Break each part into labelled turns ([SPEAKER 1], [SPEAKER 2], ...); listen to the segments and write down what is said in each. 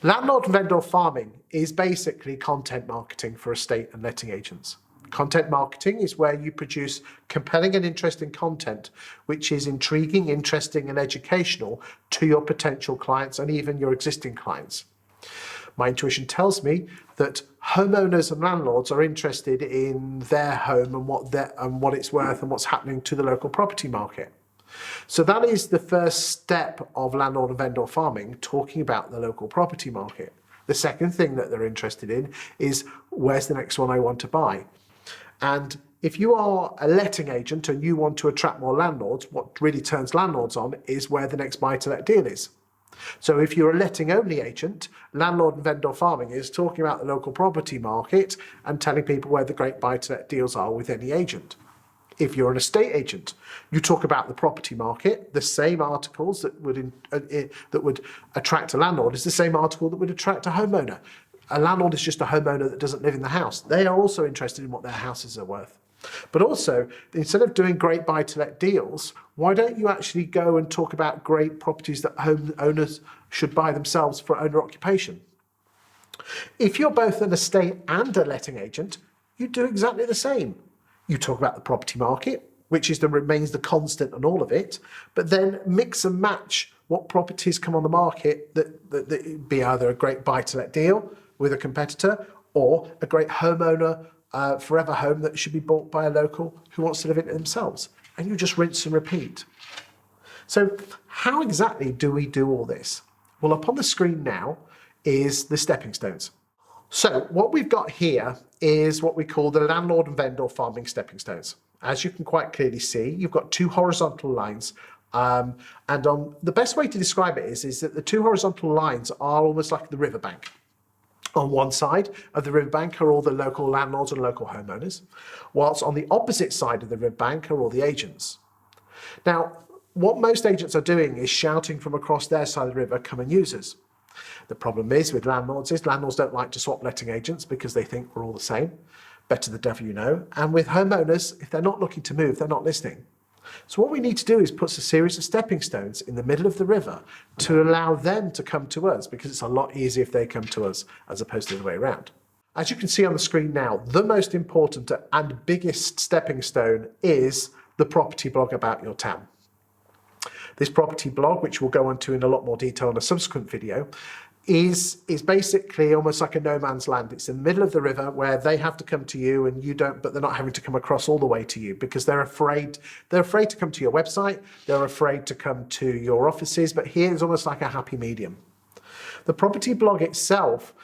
[SPEAKER 1] Landlord and vendor farming is basically content marketing for estate and letting agents. Content marketing is where you produce compelling and interesting content which is intriguing, interesting and educational to your potential clients and even your existing clients. My intuition tells me that homeowners and landlords are interested in their home and what it's worth and what's happening to the local property market. So that is the first step of landlord and vendor farming, talking about the local property market. The second thing that they're interested in is, where's the next one I want to buy? And if you are a letting agent and you want to attract more landlords, what really turns landlords on is where the next buy-to-let deal is. So if you're a letting only agent, landlord and vendor farming is talking about the local property market and telling people where the great buy-to-let deals are with any agent. If you're an estate agent, you talk about the property market. The same articles that would attract a landlord is the same article that would attract a homeowner. A landlord is just a homeowner that doesn't live in the house. They are also interested in what their houses are worth. But also, instead of doing great buy-to-let deals, why don't you actually go and talk about great properties that homeowners should buy themselves for owner occupation? If you're both an estate and a letting agent, you do exactly the same. You talk about the property market, which remains the constant on all of it, but then mix and match what properties come on the market that be either a great buy-to-let deal with a competitor or a great homeowner forever home that should be bought by a local who wants to live in it themselves. And you just rinse and repeat. So how exactly do we do all this? Well, up on the screen now is the stepping stones. So what we've got here is what we call the landlord and vendor farming stepping stones. As you can quite clearly see, you've got two horizontal lines. And the best way to describe it is that the two horizontal lines are almost like the riverbank. On one side of the riverbank are all the local landlords and local homeowners, whilst on the opposite side of the riverbank are all the agents. Now, what most agents are doing is shouting from across their side of the river, come and use us. The problem is with landlords don't like to swap letting agents because they think we're all the same. Better the devil you know. And with homeowners, if they're not looking to move, they're not listening. So what we need to do is put a series of stepping stones in the middle of the river to allow them to come to us, because it's a lot easier if they come to us as opposed to the other way around. As you can see on the screen now, the most important and biggest stepping stone is the property blog about your town. This property blog, which we'll go into in a lot more detail in a subsequent video, is basically almost like a no man's land. It's in the middle of the river where they have to come to you and you don't, but they're not having to come across all the way to you because they're afraid to come to your website, they're afraid to come to your offices, but here is almost like a happy medium. The property blog itself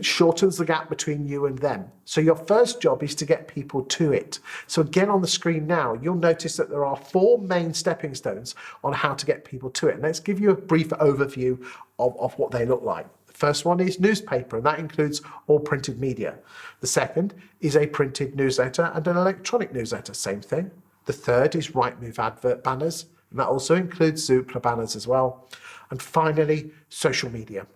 [SPEAKER 1] shortens the gap between you and them. So your first job is to get people to it. So again, on the screen now, you'll notice that there are 4 main stepping stones on how to get people to it. And let's give you a brief overview of what they look like. The first one is newspaper, and that includes all printed media. The second is a printed newsletter and an electronic newsletter, same thing. The third is Rightmove advert banners, and that also includes Zoopla banners as well. And finally, social media.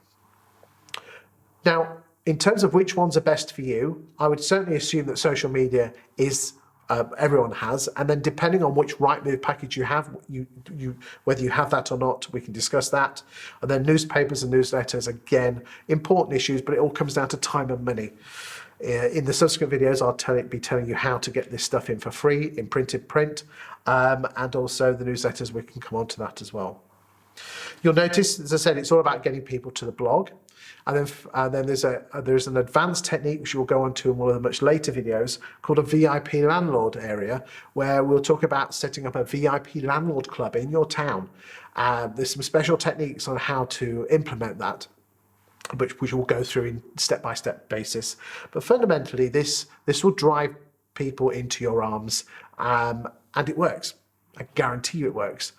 [SPEAKER 1] Now, in terms of which ones are best for you, I would certainly assume that social media is everyone has, and then depending on which Rightmove package you have, whether you have that or not, we can discuss that. And then newspapers and newsletters, again, important issues, but it all comes down to time and money. In the subsequent videos, I'll be telling you how to get this stuff in for free in printed print, and also the newsletters, we can come on to that as well. You'll notice, as I said, it's all about getting people to the blog. And then there's an advanced technique which we'll go on to in one of the much later videos called a VIP landlord area, where we'll talk about setting up a VIP landlord club in your town. There's some special techniques on how to implement that, which we'll go through in step-by-step basis. But fundamentally, this will drive people into your arms, and it works. I guarantee you it works.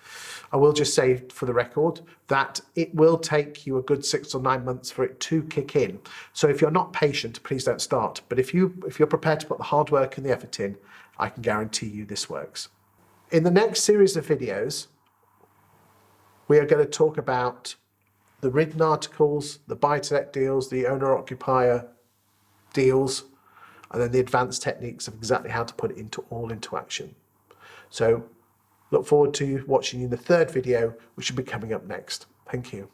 [SPEAKER 1] I will just say for the record that it will take you a good 6 or 9 months for it to kick in. So if you're not patient, please don't start. But if you're prepared to put the hard work and the effort in, I can guarantee you this works. In the next series of videos, we are going to talk about the written articles, the buy-to-let deals, the owner-occupier deals, and then the advanced techniques of exactly how to put it all into action. So look forward to watching you in the third video, which will be coming up next. Thank you.